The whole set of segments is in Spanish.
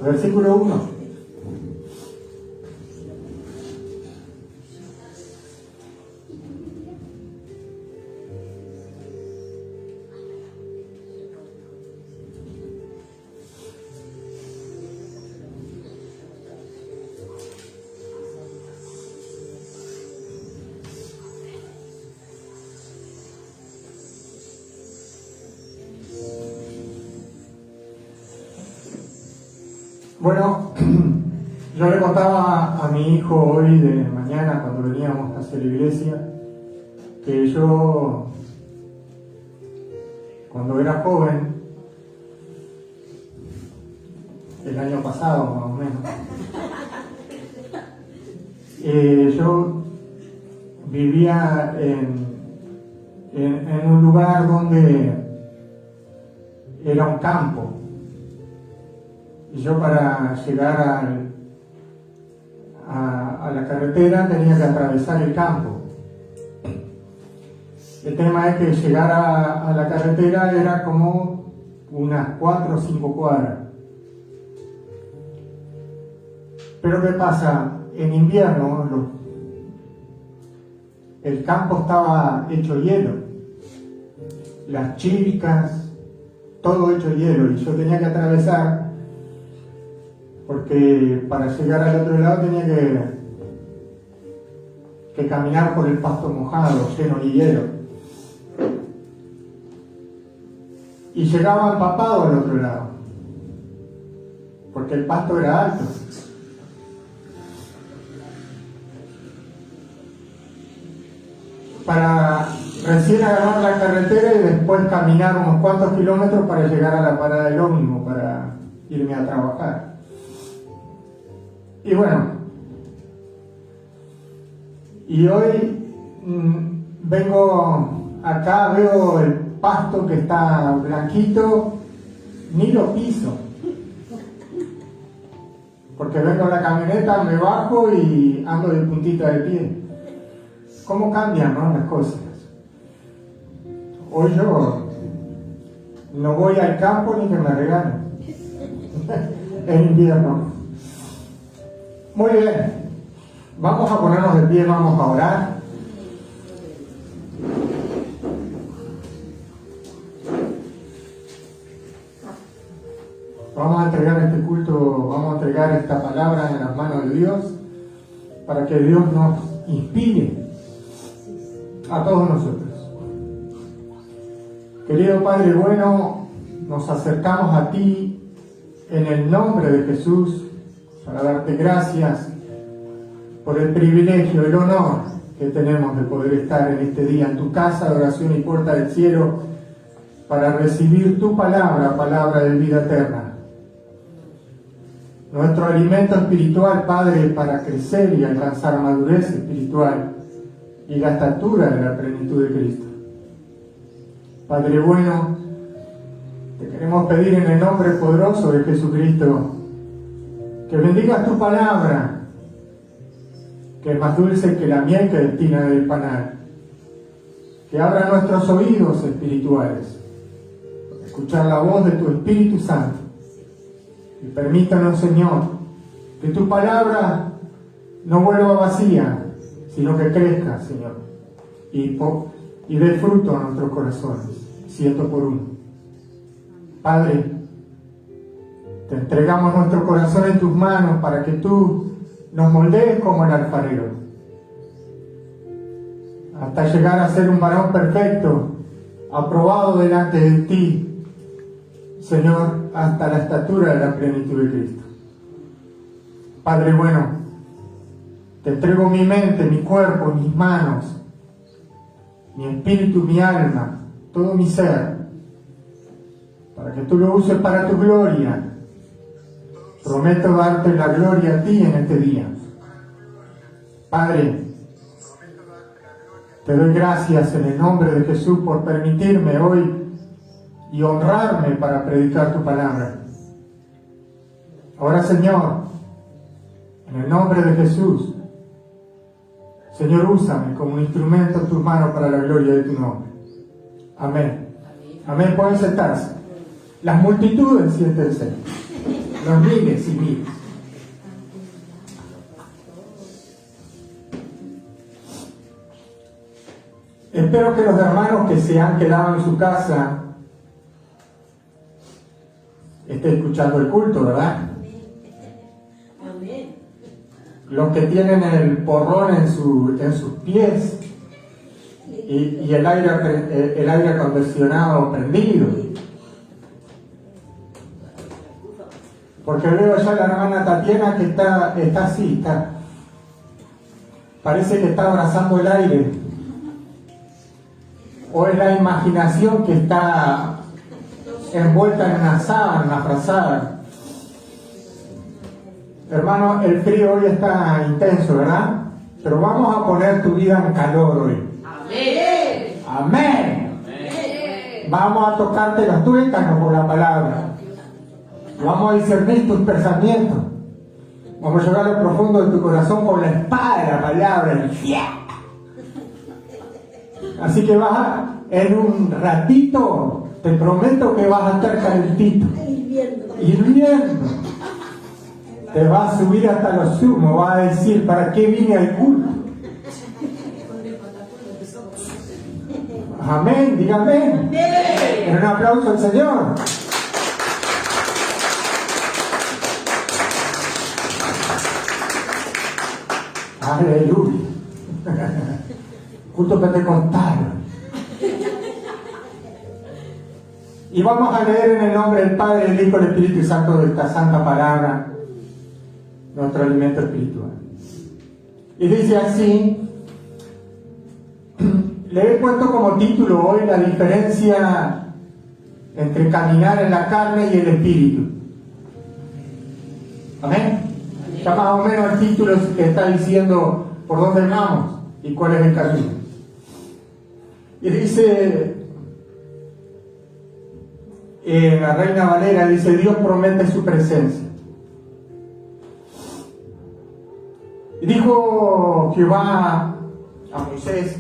Versículo 1. Bueno, yo le contaba a mi hijo hoy de mañana cuando veníamos hacia la iglesia que yo, cuando era joven, el año pasado más o menos, yo vivía en un lugar donde era un campo. Y yo para llegar a la carretera tenía que atravesar el campo. El tema es que llegar a la carretera era como unas 4 o 5 cuadras. Pero ¿qué pasa? En invierno el campo estaba hecho hielo. Las chicas, todo hecho hielo. Y yo tenía que atravesar, porque para llegar al otro lado tenía que caminar por el pasto mojado, lleno de hielo. Y llegaba empapado al otro lado, porque el pasto era alto. Para recién agarrar la carretera y después caminar unos cuantos kilómetros para llegar a la parada del ómnibus para irme a trabajar. Y bueno, y hoy vengo acá, veo el pasto que está blanquito, ni lo piso, porque vengo en la camioneta, me bajo y ando de puntita de pie. ¿Cómo cambian, no, las cosas? Hoy yo no voy al campo ni que me regalen en invierno. Muy bien, vamos a ponernos de pie, vamos a orar. Vamos a entregar este culto, vamos a entregar esta palabra en las manos de Dios, para que Dios nos inspire a todos nosotros. Querido Padre bueno, nos acercamos a ti en el nombre de Jesús, para darte gracias por el privilegio, el honor que tenemos de poder estar en este día en tu casa de oración y puerta del cielo para recibir tu palabra, palabra de vida eterna. Nuestro alimento espiritual, Padre, para crecer y alcanzar madurez espiritual y la estatura de la plenitud de Cristo. Padre bueno, te queremos pedir en el nombre poderoso de Jesucristo que bendigas tu palabra, que es más dulce que la miel que destina del panal, que abra nuestros oídos espirituales, para escuchar la voz de tu Espíritu Santo, y permítanos, Señor, que tu palabra no vuelva vacía, sino que crezca, Señor, y dé fruto a nuestros corazones, 100 por 1. Padre, te entregamos nuestro corazón en tus manos para que tú nos moldees como el alfarero, hasta llegar a ser un varón perfecto, aprobado delante de ti, Señor, hasta la estatura de la plenitud de Cristo. Padre bueno, te entrego mi mente, mi cuerpo, mis manos, mi espíritu, mi alma, todo mi ser, para que tú lo uses para tu gloria. Prometo darte la gloria a ti en este día. Padre, te doy gracias en el nombre de Jesús por permitirme hoy y honrarme para predicar tu palabra. Ahora, Señor, en el nombre de Jesús, Señor, úsame como un instrumento en tus manos para la gloria de tu nombre. Amén. Amén. Pueden sentarse. Las multitudes siéntense. Los miles y miles. Espero que los hermanos que se han quedado en su casa estén escuchando el culto, ¿verdad? Amén. Los que tienen el porrón en sus pies y el aire acondicionado prendido. Porque veo ya a la hermana Tatiana que está así, parece que está abrazando el aire. O es la imaginación que está envuelta en una sábana, una frazada. Hermano, el frío hoy está intenso, ¿verdad? Pero vamos a poner tu vida en calor hoy. Amén. Amén. Amén. Vamos a tocarte los tuétanos por la palabra. Vamos a discernir tus pensamientos. Vamos a llegar a lo profundo de tu corazón con la espada de la palabra, el fiat. Así que en un ratito, te prometo que vas a estar calentito, hirviendo. Te vas a subir hasta lo sumo, vas a decir, ¿para qué vine al culto? Amén, diga amén. Un aplauso al Señor. Aleluya. Culto pentecostal. Y vamos a leer en el nombre del Padre, el Hijo y el Espíritu Santo de esta santa palabra, nuestro alimento espiritual. Y dice así, le he puesto como título hoy la diferencia entre caminar en la carne y el espíritu. Amén. Ya más o menos el título está diciendo por dónde vamos y cuál es el camino. Y dice, la Reina Valera dice, Dios promete su presencia. Y dijo Jehová a Moisés,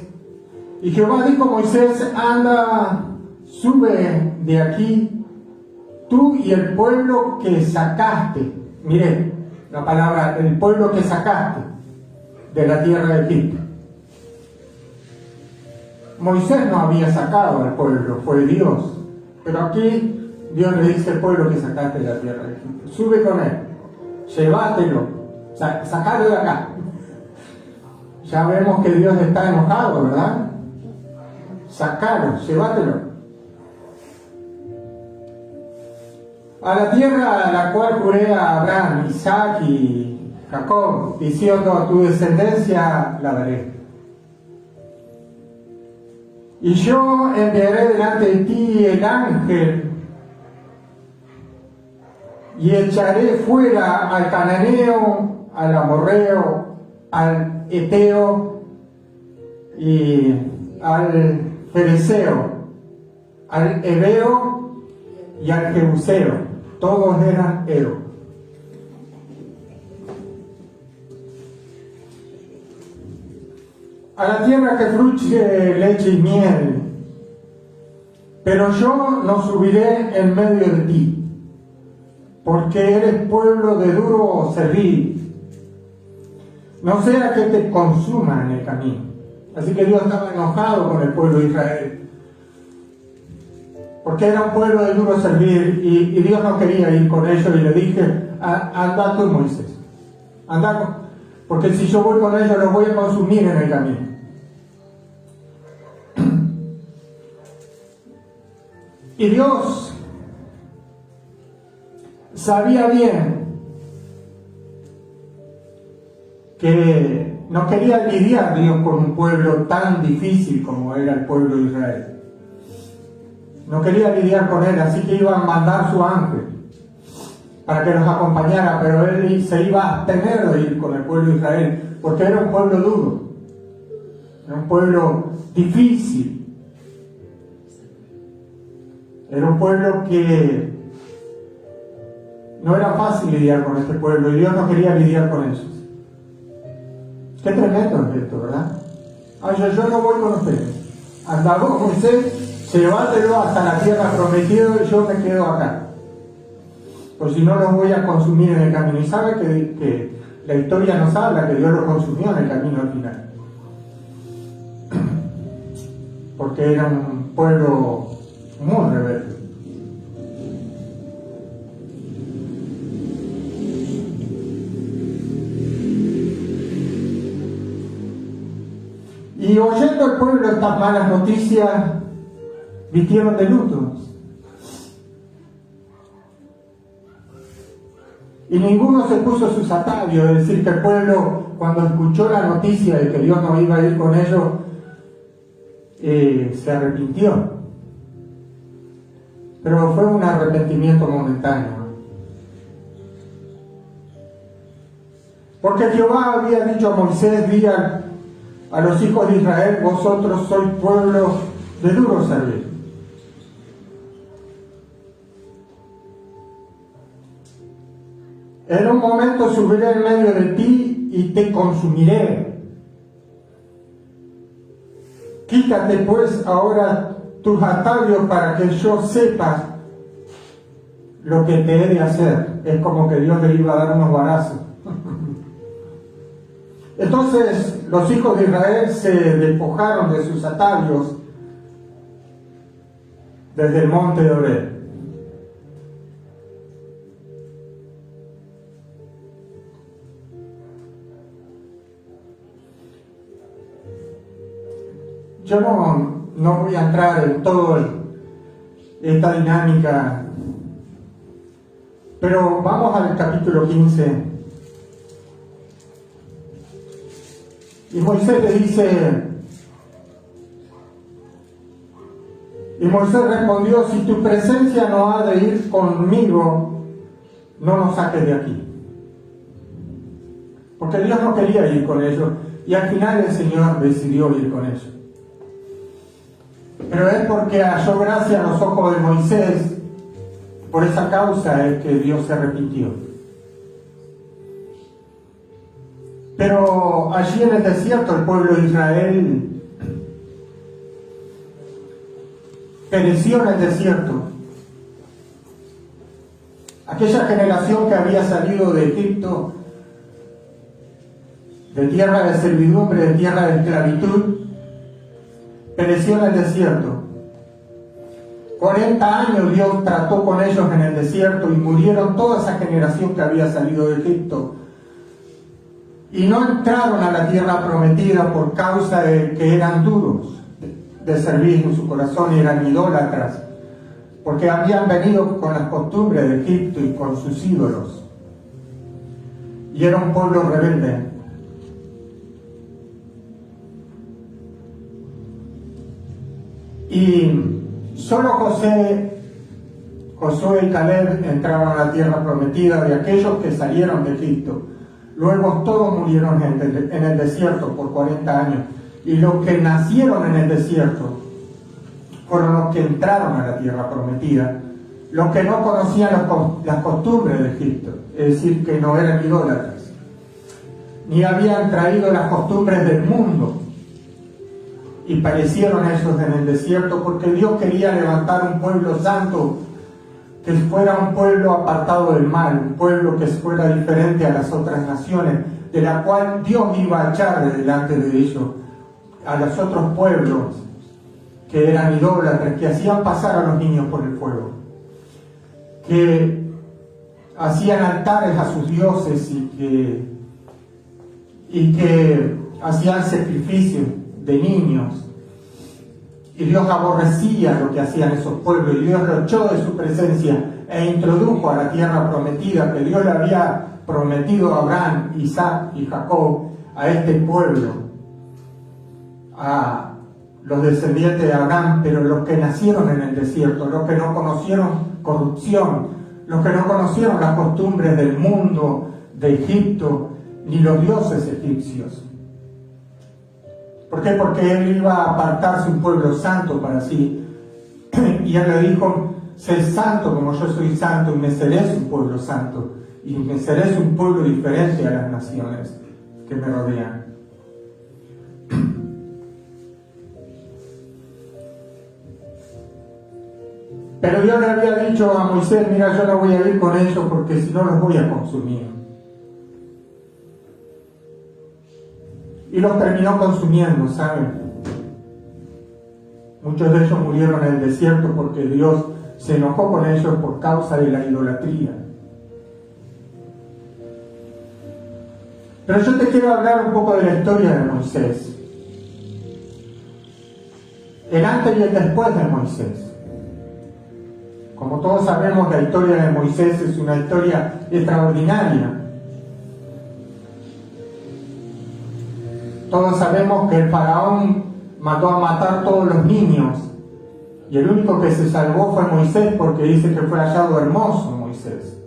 y Jehová dijo a Moisés, anda, sube de aquí, tú y el pueblo que sacaste. Miren, la palabra, el pueblo que sacaste de la tierra de Egipto. Moisés no había sacado al pueblo, fue Dios. Pero aquí Dios le dice al pueblo que sacaste de la tierra de Egipto. Sube con él, llévatelo, sacalo de acá. Ya vemos que Dios está enojado, ¿verdad? Sacalo, llévatelo. A la tierra a la cual juré a Abraham, Isaac y Jacob, diciendo a tu descendencia la daré. Y yo enviaré delante de ti el ángel y echaré fuera al cananeo, al amorreo, al eteo y al fereceo, al heveo y al jebuseo. Todos eran Eo. A la tierra que fluye leche y miel, pero yo no subiré en medio de ti, porque eres pueblo de duro servir, no sea que te consuman en el camino. Así que Dios estaba enojado con el pueblo de Israel, porque era un pueblo de duro servir y Dios no quería ir con ellos. Y le dije, anda tú, Moisés, anda, porque si yo voy con ellos los voy a consumir en el camino. Y Dios sabía bien que no quería lidiar Dios con un pueblo tan difícil como era el pueblo de Israel. No quería lidiar con él, así que iba a mandar su ángel para que los acompañara, pero él se iba a abstener de ir con el pueblo de Israel, porque era un pueblo duro, era un pueblo difícil, era un pueblo que no era fácil lidiar con este pueblo, y Dios no quería lidiar con ellos. Qué tremendo es esto, ¿verdad? Yo no voy con ustedes. Anda vos, Moisés, llévatelo hasta la tierra prometida y yo me quedo acá. pues si no los voy a consumir en el camino. Y sabe que la historia nos habla que Dios los consumió en el camino al final, porque era un pueblo muy rebelde. Y oyendo el pueblo estas malas noticias, vistieron de luto. Y ninguno se puso sus atavios, es decir, que el pueblo, cuando escuchó la noticia de que Dios no iba a ir con ellos, se arrepintió. Pero fue un arrepentimiento momentáneo. Porque Jehová había dicho a Moisés, di a los hijos de Israel, vosotros sois pueblo de duro servir. En un momento subiré en medio de ti y te consumiré. Quítate pues ahora tus atavios para que yo sepa lo que te he de hacer. Es como que Dios le iba a dar unos varazos. Entonces los hijos de Israel se despojaron de sus atavios desde el monte de Horeb. Yo no voy a entrar en toda esta dinámica, pero vamos al capítulo 15. Y Moisés le dice, y Moisés respondió, si tu presencia no ha de ir conmigo, no nos saques de aquí. Porque Dios no quería ir con ellos, y al final el Señor decidió ir con ellos. Pero es porque halló gracia a los ojos de Moisés, por esa causa es que Dios se arrepintió. Pero allí en el desierto el pueblo de Israel pereció en el desierto. Aquella generación que había salido de Egipto, de tierra de servidumbre, de tierra de esclavitud, pereció en el desierto. 40 años Dios trató con ellos en el desierto y murieron toda esa generación que había salido de Egipto. Y no entraron a la tierra prometida por causa de que eran duros de servir en su corazón y eran idólatras, porque habían venido con las costumbres de Egipto y con sus ídolos. Y era un pueblo rebelde. Y solo Josué y Caleb entraron a la tierra prometida de aquellos que salieron de Egipto. Luego todos murieron en el desierto por 40 años. Y los que nacieron en el desierto fueron los que entraron a la tierra prometida, los que no conocían las costumbres de Egipto, es decir, que no eran idólatras, ni habían traído las costumbres del mundo. Y perecieron ellos en el desierto porque Dios quería levantar un pueblo santo, que fuera un pueblo apartado del mal, un pueblo que fuera diferente a las otras naciones, de la cual Dios iba a echar de delante de ellos a los otros pueblos que eran idólatras, que hacían pasar a los niños por el fuego, que hacían altares a sus dioses y que hacían sacrificios de niños. Y Dios aborrecía lo que hacían esos pueblos, y Dios lo echó de su presencia e introdujo a la tierra prometida que Dios le había prometido a Abraham, Isaac y Jacob, a este pueblo, a los descendientes de Abraham, pero los que nacieron en el desierto, los que no conocieron corrupción, los que no conocieron las costumbres del mundo, de Egipto, ni los dioses egipcios. ¿Por qué? Porque él iba a apartarse un pueblo santo para sí. Y él le dijo, sé santo como yo soy santo, y me seréis un pueblo santo, y me seréis un pueblo diferente a las naciones que me rodean. Pero Dios le había dicho a Moisés, mira, yo no voy a ir con ellos porque si no los voy a consumir. Y los terminó consumiendo, ¿saben? Muchos de ellos murieron en el desierto porque Dios se enojó con ellos por causa de la idolatría. Pero yo te quiero hablar un poco de la historia de Moisés. El antes y el después de Moisés. Como todos sabemos, la historia de Moisés es una historia extraordinaria. Todos sabemos que el faraón mandó a matar todos los niños y el único que se salvó fue Moisés, porque dice que fue hallado hermoso Moisés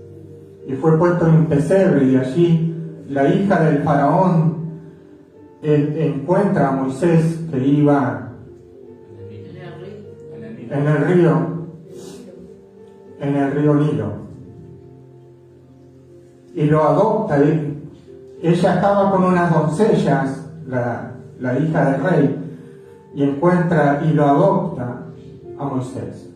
y fue puesto en un pesebre, y allí la hija del faraón encuentra a Moisés que iba en el río Nilo, y lo adopta. Ella estaba con unas doncellas, la hija del rey, y encuentra y lo adopta a Moisés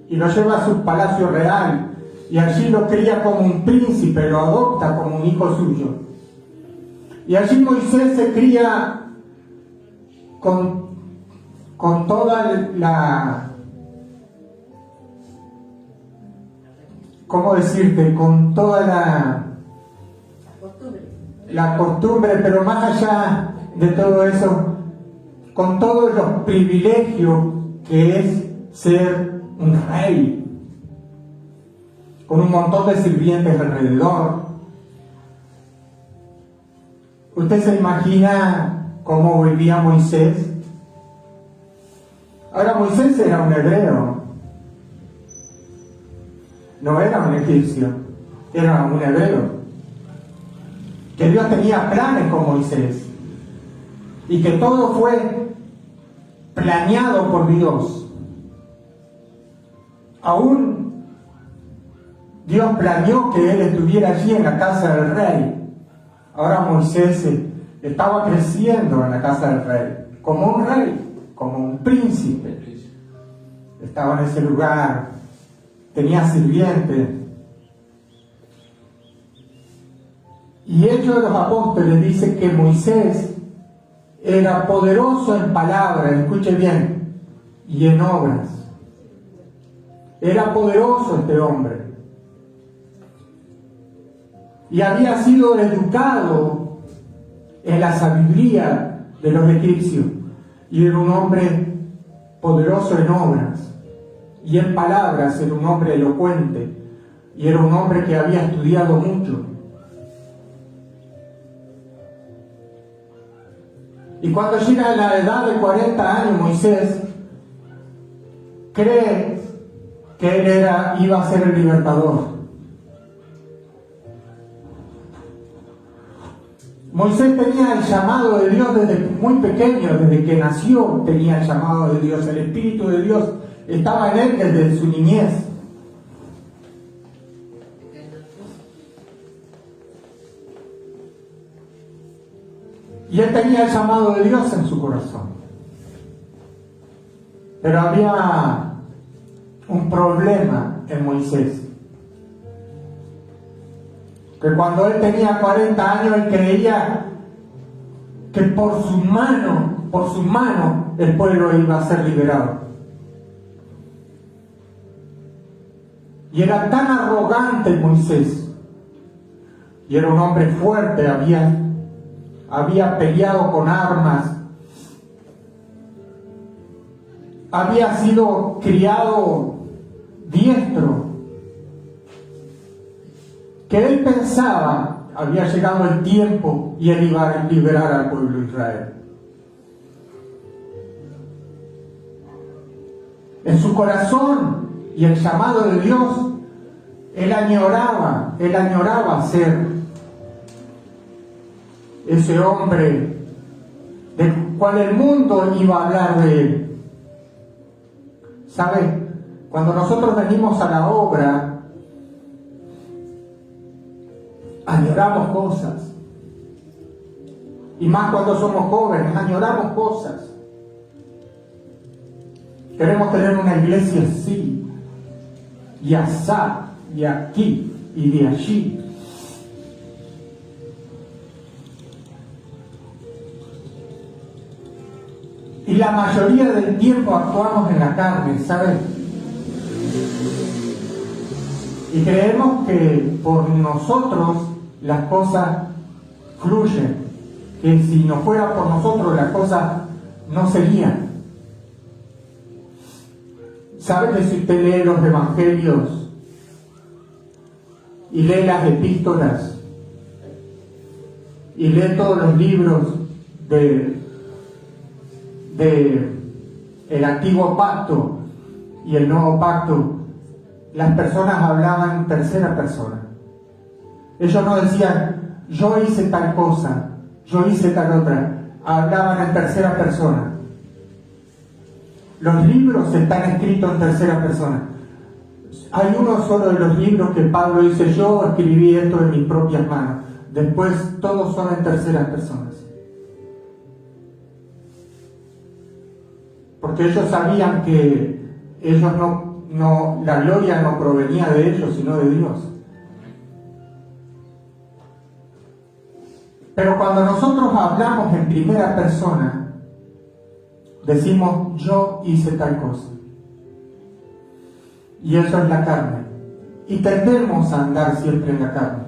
y lo lleva a su palacio real, y allí lo cría como un príncipe, lo adopta como un hijo suyo. Y allí Moisés se cría con toda la, ¿cómo decirte? Con toda la costumbre, pero más allá de todo eso, con todos los privilegios que es ser un rey, con un montón de sirvientes alrededor. ¿Usted se imagina cómo vivía Moisés? Ahora, Moisés era un hebreo, no era un egipcio, era un hebreo, que Dios tenía planes con Moisés y que todo fue planeado por Dios. Aún Dios planeó que él estuviera allí en la casa del rey. Ahora Moisés estaba creciendo en la casa del rey, como un rey, como un príncipe. Estaba en ese lugar, tenía sirvientes. Y Hechos de los Apóstoles dice que Moisés era poderoso en palabras, escuche bien, y en obras. Era poderoso este hombre. Y había sido educado en la sabiduría de los egipcios. Y era un hombre poderoso en obras. Y en palabras era un hombre elocuente. Y era un hombre que había estudiado mucho. Y cuando llega a la edad de 40 años, Moisés cree que él iba a ser el libertador. Moisés tenía el llamado de Dios desde muy pequeño, desde que nació tenía el llamado de Dios. El Espíritu de Dios estaba en él desde su niñez. Y él tenía el llamado de Dios en su corazón. Pero había un problema en Moisés. Que cuando él tenía 40 años, él creía que por su mano, el pueblo iba a ser liberado. Y era tan arrogante Moisés. Y era un hombre fuerte, había peleado con armas, había sido criado diestro, que él pensaba había llegado el tiempo y él iba a liberar al pueblo de Israel. En su corazón y el llamado de Dios, él añoraba ser ese hombre del cual el mundo iba a hablar de él. ¿Sabe? Cuando nosotros venimos a la obra, añoramos cosas. Y más cuando somos jóvenes, añoramos cosas. Queremos tener una iglesia así. y asá, y aquí, y de allí. Y la mayoría del tiempo actuamos en la carne, ¿sabes? Y creemos que por nosotros las cosas fluyen, que si no fuera por nosotros las cosas no serían. ¿Sabe que si usted lee los evangelios y lee las epístolas y lee todos los libros de el antiguo pacto y el nuevo pacto, las personas hablaban en tercera persona? Ellos no decían, yo hice tal cosa, yo hice tal otra. Hablaban en tercera persona. Los libros están escritos en tercera persona. Hay uno solo de los libros que Pablo dice, yo escribí esto en mis propias manos. Después todos son en terceras personas. Porque ellos sabían que ellos la gloria no provenía de ellos, sino de Dios. Pero cuando nosotros hablamos en primera persona, decimos, yo hice tal cosa. Y eso es la carne. Y tendemos a andar siempre en la carne.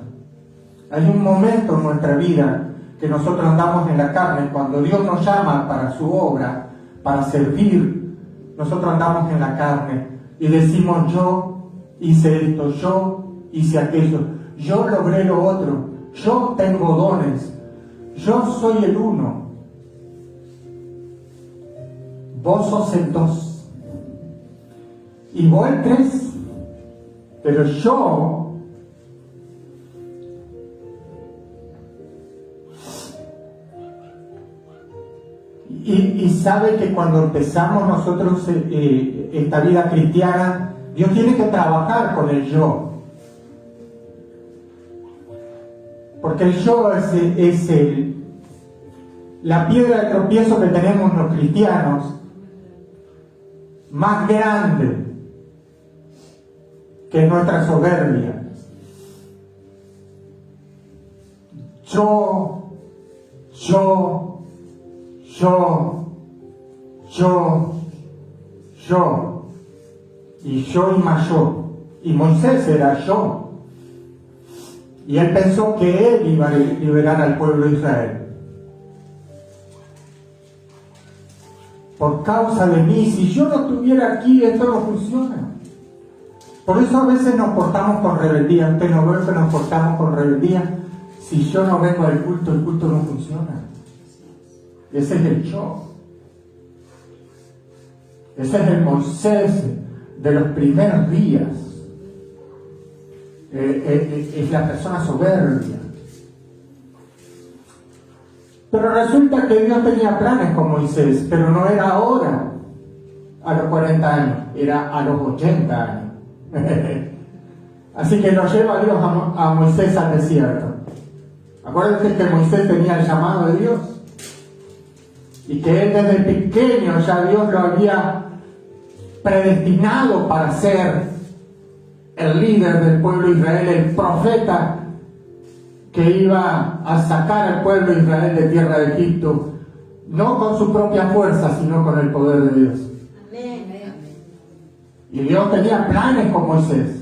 Hay un momento en nuestra vida que nosotros andamos en la carne, cuando Dios nos llama para su obra, para servir, nosotros andamos en la carne y decimos, yo hice esto, yo hice aquello, yo logré lo otro, yo tengo dones, yo soy el uno, vos sos el dos y vos el tres, pero yo y sabe que cuando empezamos nosotros esta vida cristiana, Dios tiene que trabajar con el yo, porque el yo es la piedra de tropiezo que tenemos los cristianos más grande, que es nuestra soberbia. Yo, y yo y más yo. Y Moisés era yo. Y él pensó que él iba a liberar al pueblo de Israel. Por causa de mí, si yo no estuviera aquí, esto no funciona. Por eso a veces nos portamos con rebeldía. Usted no ve que nos portamos con rebeldía. Si yo no vengo al culto, el culto no funciona. Ese es el yo. Ese es el Moisés de los primeros días. Es la persona soberbia. Pero resulta que Dios tenía planes con Moisés, pero no era ahora, a los 40 años, era a los 80 años. Así que lo lleva Dios a Moisés al desierto. Acuérdense que Moisés tenía el llamado de Dios. Y que él desde pequeño ya Dios lo había predestinado para ser el líder del pueblo de Israel, el profeta que iba a sacar al pueblo de Israel de tierra de Egipto, no con su propia fuerza, sino con el poder de Dios. Amén. Y Dios tenía planes con Moisés.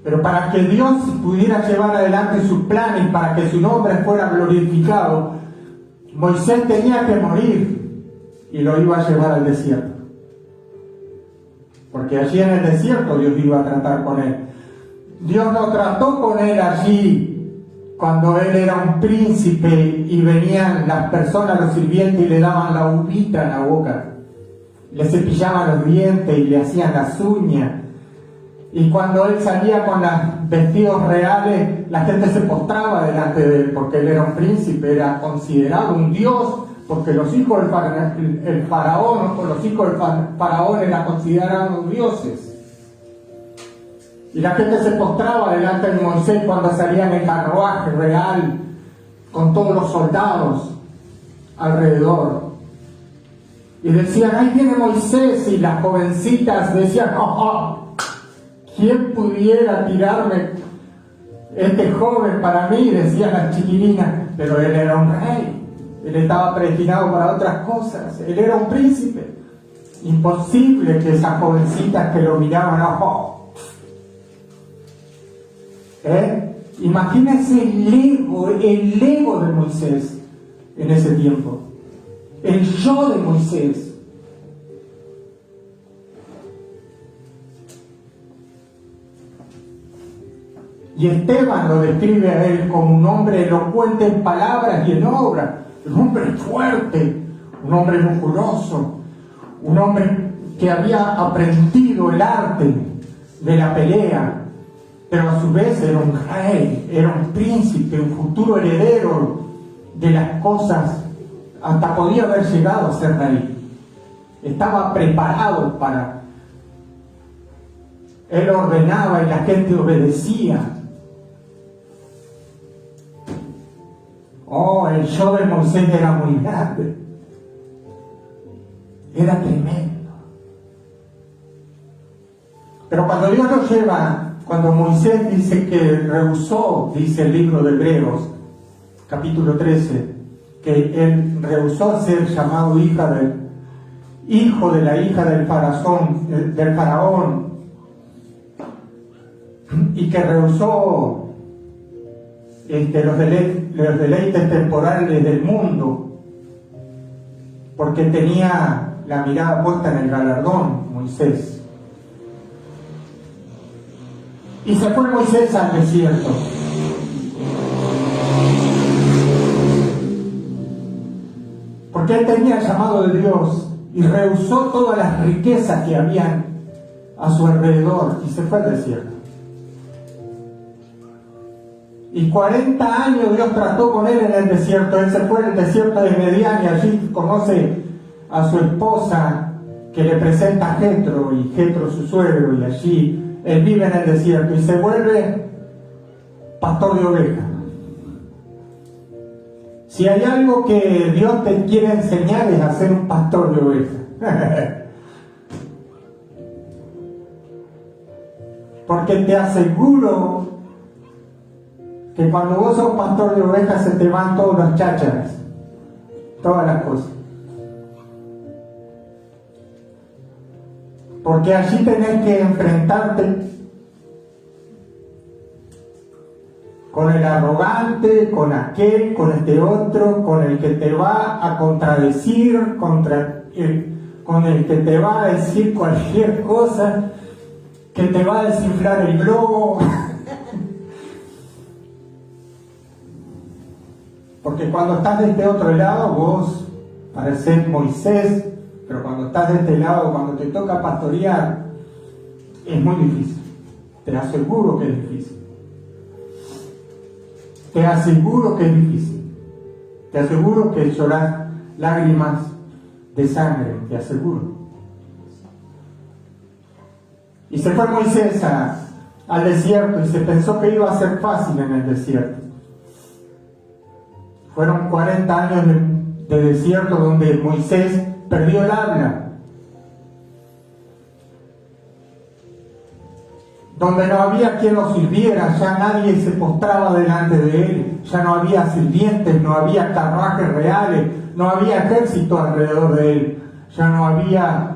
Pero para que Dios pudiera llevar adelante sus planes, para que su nombre fuera glorificado, Moisés tenía que morir y lo iba a llevar al desierto. Porque allí en el desierto Dios iba a tratar con él. Dios no trató con él allí cuando él era un príncipe y venían las personas, los sirvientes, y le daban la uvita en la boca. Le cepillaban los dientes y le hacían las uñas. Y cuando él salía con los vestidos reales, la gente se postraba delante de él, porque él era un príncipe, era considerado un dios, porque los hijos del faraón, o los hijos del faraón eran considerados dioses. Y la gente se postraba delante de Moisés cuando salía en el carruaje real, con todos los soldados alrededor. Y decían, ahí viene Moisés, y las jovencitas decían, ¿quién pudiera tirarme este joven para mí? Decían las chiquilinas, pero él era un rey, él estaba predestinado para otras cosas, él era un príncipe. Imposible que esas jovencitas que lo miraban, Imagínense el ego de Moisés en ese tiempo, el yo de Moisés. Y Esteban lo describe a él como un hombre elocuente en palabras y en obras, un hombre fuerte, un hombre musculoso, un hombre que había aprendido el arte de la pelea, pero a su vez era un rey, era un príncipe, un futuro heredero de las cosas, hasta podía haber llegado a ser rey. Estaba preparado para... Él ordenaba y la gente obedecía. El yo de Moisés era muy grande. Era tremendo. Pero cuando Dios lo lleva, cuando Moisés dice que rehusó, dice el libro de Hebreos, capítulo 13, que él rehusó ser llamado hijo de la hija del faraón, y que rehusó los deleites temporales del mundo, porque tenía la mirada puesta en el galardón, Moisés. Y se fue Moisés al desierto. Porque él tenía el llamado de Dios y rehusó todas las riquezas que habían a su alrededor y se fue al desierto. Y 40 años Dios trató con él en el desierto. Él se fue al desierto de Medián y allí conoce a su esposa, que le presenta a Jetro, y Jetro su suegro, y allí él vive en el desierto y se vuelve pastor de ovejas. Si hay algo que Dios te quiere enseñar es a ser un pastor de ovejas. Porque te aseguro que cuando vos sos pastor de ovejas se te van todos los chácharas, todas las cosas. Porque allí tenés que enfrentarte con el arrogante, con aquel, con este otro, con el que te va a contradecir, con el que te va a decir cualquier cosa, que te va a desinflar el globo. Porque cuando estás de este otro lado, vos parecés Moisés, pero cuando estás de este lado, cuando te toca pastorear, es muy difícil. Te aseguro que es difícil. Te aseguro que es difícil. Te aseguro que llorás lágrimas de sangre, te aseguro. Y se fue Moisés al desierto y se pensó que iba a ser fácil en el desierto. Fueron 40 años de desierto donde Moisés perdió el habla, donde no había quien lo sirviera, ya nadie se postraba delante de él, ya no había sirvientes, no había carruajes reales, no había ejército alrededor de él, ya no había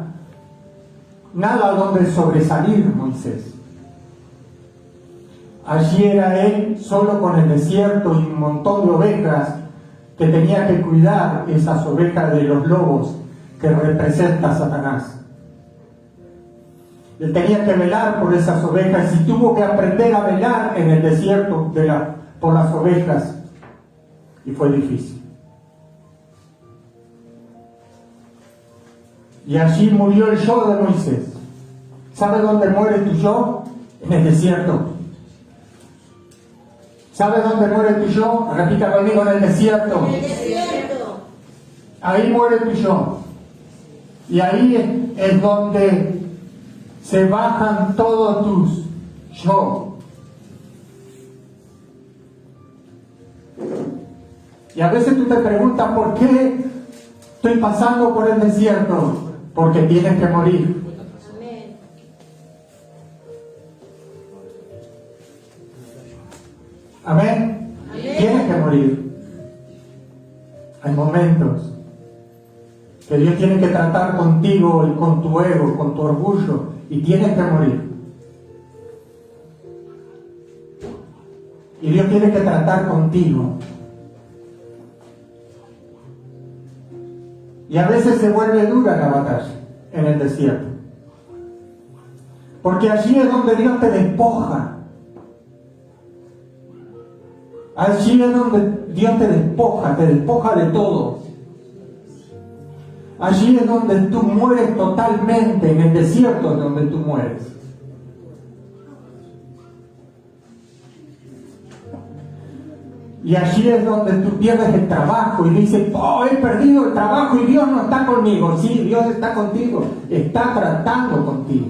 nada donde sobresalir Moisés. Allí era él solo con el desierto y un montón de ovejas que tenía que cuidar, esas ovejas de los lobos que representa a Satanás. Él tenía que velar por esas ovejas y tuvo que aprender a velar en el desierto por las ovejas, y fue difícil. Y allí murió el yo de Moisés. ¿Sabe dónde muere tu yo? En el desierto. ¿Sabe dónde muere tu yo? Repita conmigo: en el desierto. En el desierto. Ahí muere tu yo. Y ahí es donde se bajan todos tus yo. Y a veces tú te preguntas por qué estoy pasando por el desierto porque tienes que morir. Amén. Tienes que morir. Hay momentos que Dios tiene que tratar contigo y con tu ego, con tu orgullo, y tienes que morir. Y Dios tiene que tratar contigo. Y a veces se vuelve dura la batalla en el desierto. Porque allí es donde Dios te despoja. Allí es donde Dios te despoja de todo. Allí es donde tú mueres totalmente, en el desierto es donde tú mueres. Y allí es donde tú pierdes el trabajo y dices, oh, he perdido el trabajo y Dios no está conmigo. Sí, Dios está contigo, está tratando contigo.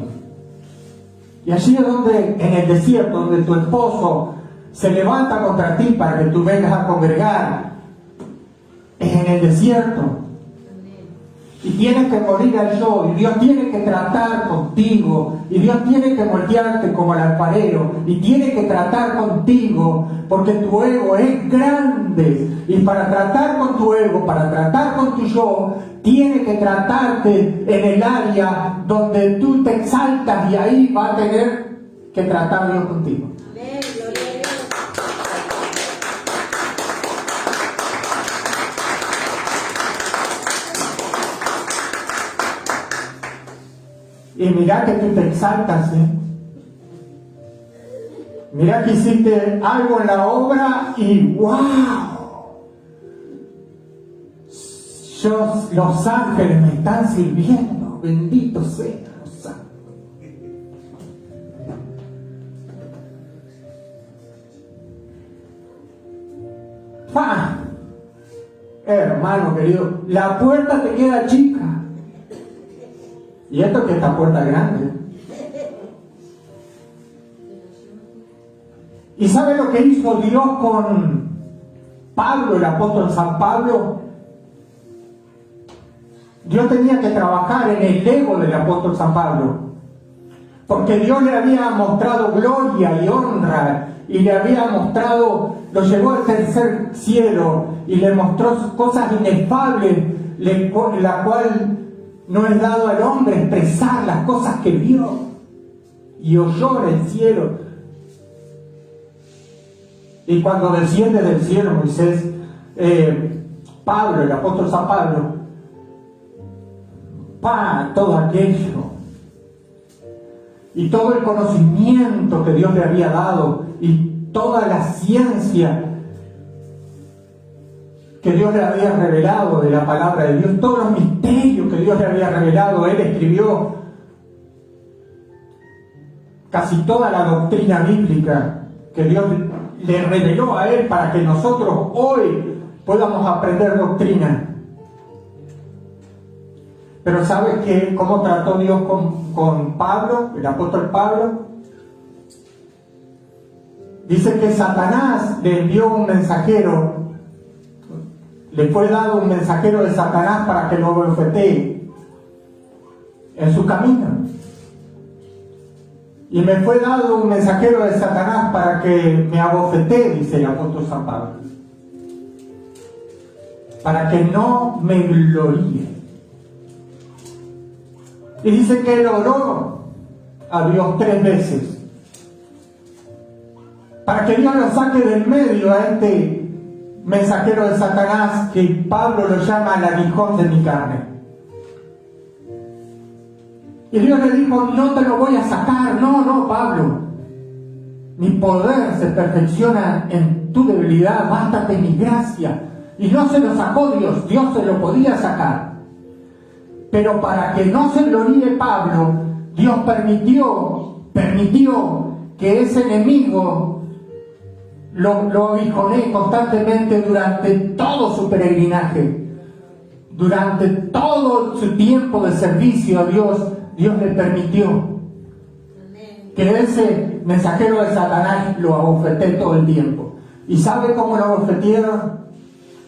Y allí es donde, en el desierto, donde tu esposo se levanta contra ti para que tú vengas a congregar, es en el desierto. Y tienes que morir al yo, y Dios tiene que tratar contigo, y Dios tiene que moldearte como el alfarero, y tiene que tratar contigo, porque tu ego es grande, y para tratar con tu ego, para tratar con tu yo, tiene que tratarte en el área donde tú te exaltas, y ahí va a tener que tratar Dios contigo. Y mira que tú te exaltas, ¿eh? Mira que hiciste algo en la obra y ¡wow! Los ángeles me están sirviendo. Bendito sea los ángeles. ¡Ah! Hermano querido, la puerta te queda chica. Y esto que esta puerta grande. ¿Y sabe lo que hizo Dios con Pablo, el apóstol San Pablo? Dios tenía que trabajar en el ego del apóstol San Pablo. Porque Dios le había mostrado gloria y honra. Y le había mostrado, lo llevó al tercer cielo. Y le mostró cosas inefables, la cual no es dado al hombre expresar las cosas que vio y oyó en el cielo. Y cuando desciende del cielo Moisés, Pablo, el apóstol San Pablo, todo aquello y todo el conocimiento que Dios le había dado y toda la ciencia que Dios le había revelado de la palabra de Dios, todos los misterios que Dios le había revelado, él escribió casi toda la doctrina bíblica que Dios le reveló a él para que nosotros hoy podamos aprender doctrina. Pero ¿sabes qué? ¿Cómo trató Dios con Pablo, el apóstol Pablo? Dice que Satanás le envió un mensajero. Le fue dado un mensajero de Satanás para que lo bofetee en su camino. Y me fue dado un mensajero de Satanás para que me abofetee, dice el apóstol San Pablo. Para que no me gloríe. Y dice que él oró a Dios 3 veces. Para que Dios lo saque del medio a este mensajero de Satanás, que Pablo lo llama el aguijón de mi carne. Y Dios le dijo, no te lo voy a sacar, no, Pablo. Mi poder se perfecciona en tu debilidad, bástate mi gracia. Y no se lo sacó Dios, Dios se lo podía sacar. Pero para que no se gloríe Pablo, Dios permitió que ese enemigo lo aguijonee constantemente durante todo su peregrinaje, durante todo su tiempo de servicio a Dios. Dios le permitió que ese mensajero de Satanás lo abofetee todo el tiempo. ¿Y sabe cómo lo abofetearon?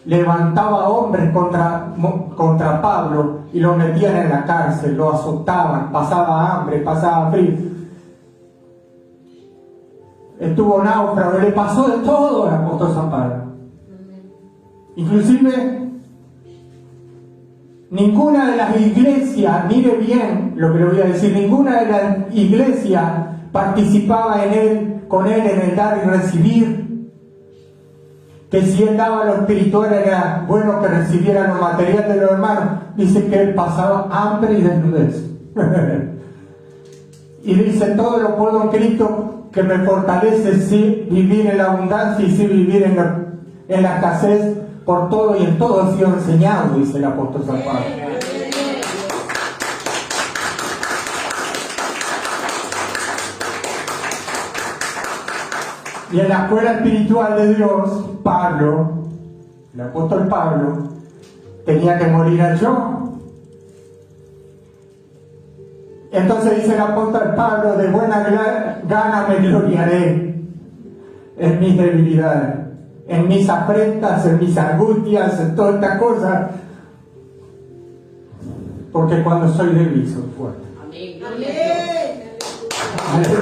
levantaba hombres contra Pablo y lo metían en la cárcel, lo azotaban, pasaba hambre, pasaba frío. Estuvo náufrago, le pasó de todo al apóstol San Pablo. Inclusive, ninguna de las iglesias, mire bien lo que le voy a decir, ninguna de las iglesias participaba con él en el dar y recibir. Que si él daba lo espiritual era bueno que recibiera lo material de los hermanos. Dice que él pasaba hambre y desnudez. Y dice, todo lo puedo en Cristo que me fortalece, sí vivir en la abundancia y sí vivir en la escasez, por todo y en todo ha sido enseñado, dice el apóstol San Pablo. Y en la escuela espiritual de Dios, Pablo, el apóstol Pablo, tenía que morir al yo. Entonces dice el apóstol Pablo, de buena gana me gloriaré en mis debilidades, en mis afrentas, en mis angustias, en todas estas cosas, porque cuando soy débil soy fuerte. Amén.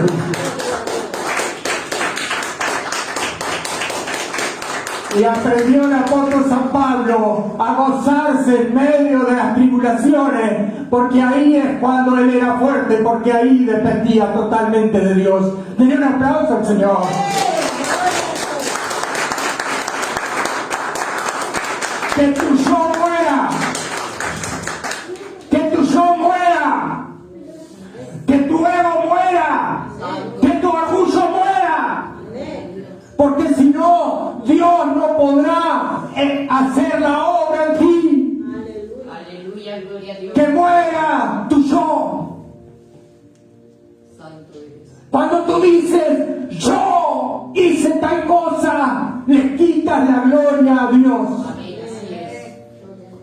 Y aprendió el apóstol San Pablo a gozarse en medio de las tribulaciones, porque ahí es cuando él era fuerte, porque ahí dependía totalmente de Dios. Denle un aplauso al Señor. Que tu yo muera, que tu yo muera, que tu ego muera, que tu orgullo muera, porque si no, Dios no podrá hacer la obra en ti. Aleluya, gloria a Dios. Que muera tu yo. Santo Dios. Cuando tú dices, yo hice tal cosa, le quitas la gloria a Dios. Amén, así es.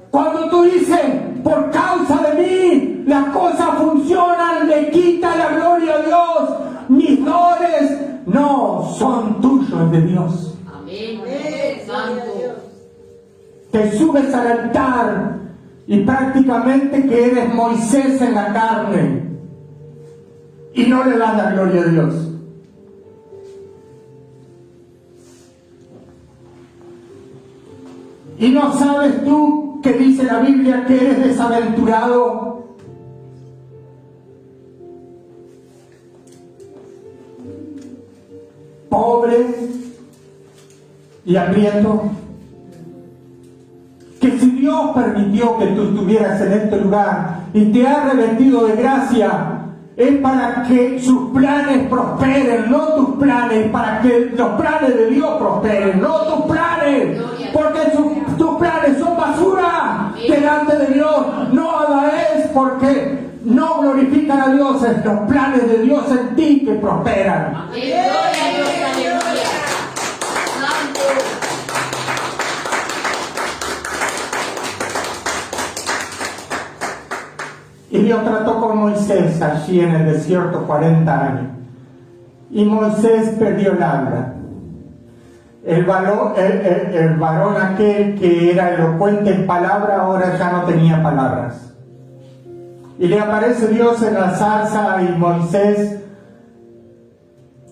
Cuando tú dices, por causa de mí, las cosas funcionan, le quita la gloria a Dios. Mis dones no son tuyos, de Dios. Amén. Santo. Te subes al altar y prácticamente que eres Moisés en la carne y no le das la gloria a Dios. ¿Y no sabes tú que dice la Biblia que eres desaventurado? Pobre y hambriento. Que si Dios permitió que tú estuvieras en este lugar y te ha revestido de gracia, es para que sus planes prosperen, no tus planes, para que los planes de Dios prosperen, no tus planes, porque tus planes son basura delante de Dios. No es porque no glorifican a Dios, es los planes de Dios en ti que prosperan. Amén. Gloria a Dios, aleluya. Santo. Y Dios trató con Moisés allí en el desierto 40 años. Y Moisés perdió el habla. El varón aquel que era elocuente en palabra ahora ya no tenía palabras. Y le aparece Dios en la zarza y Moisés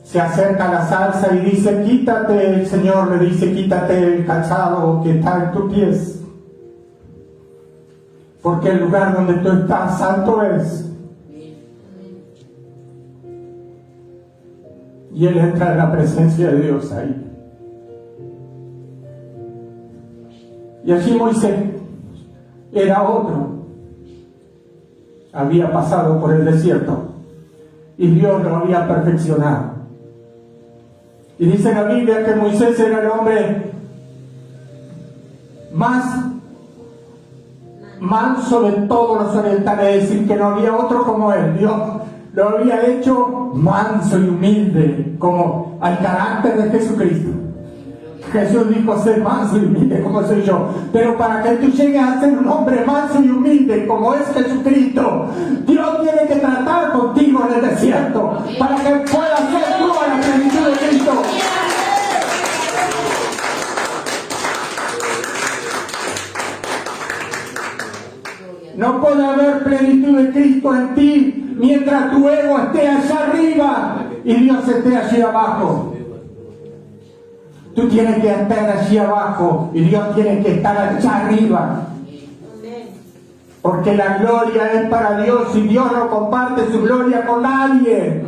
se acerca a la zarza y dice, quítate, el Señor le dice, quítate el calzado que está en tus pies. Porque el lugar donde tú estás santo es. Y él entra en la presencia de Dios ahí. Y allí Moisés era otro. Había pasado por el desierto y Dios lo había perfeccionado. Y dice la Biblia que Moisés era el hombre más manso de todos los orientales, es decir, que no había otro como él. Dios lo había hecho manso y humilde, como al carácter de Jesucristo. Jesús dijo, sé manso y humilde como soy yo. Pero para que tú llegues a ser un hombre manso y humilde como es Jesucristo, Dios tiene que tratar contigo en el desierto para que puedas ser tú a la plenitud de Cristo. plenitud de Cristo en ti, mientras tu ego esté allá arriba y Dios esté allí abajo. Tú tienes que estar allí abajo y Dios tiene que estar allá arriba. Porque la gloria es para Dios y Dios no comparte su gloria con nadie.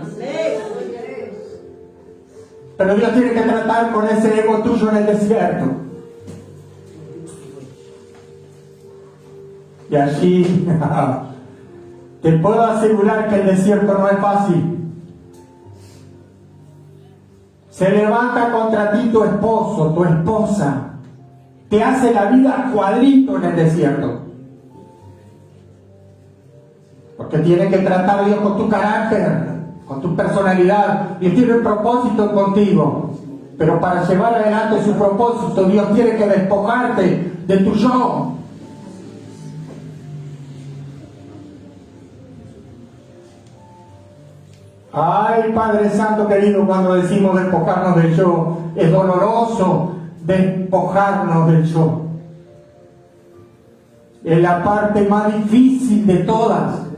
Pero Dios tiene que tratar con ese ego tuyo en el desierto. Y allí te puedo asegurar que el desierto no es fácil. Se levanta contra ti tu esposo, tu esposa. Te hace la vida cuadrito en el desierto. Porque tiene que tratar Dios con tu carácter, con tu personalidad. Dios tiene un propósito contigo. Pero para llevar adelante su propósito, Dios tiene que despojarte de tu yo. Ay, Padre Santo querido, cuando decimos despojarnos del yo, es doloroso despojarnos del yo. Es la parte más difícil de todas.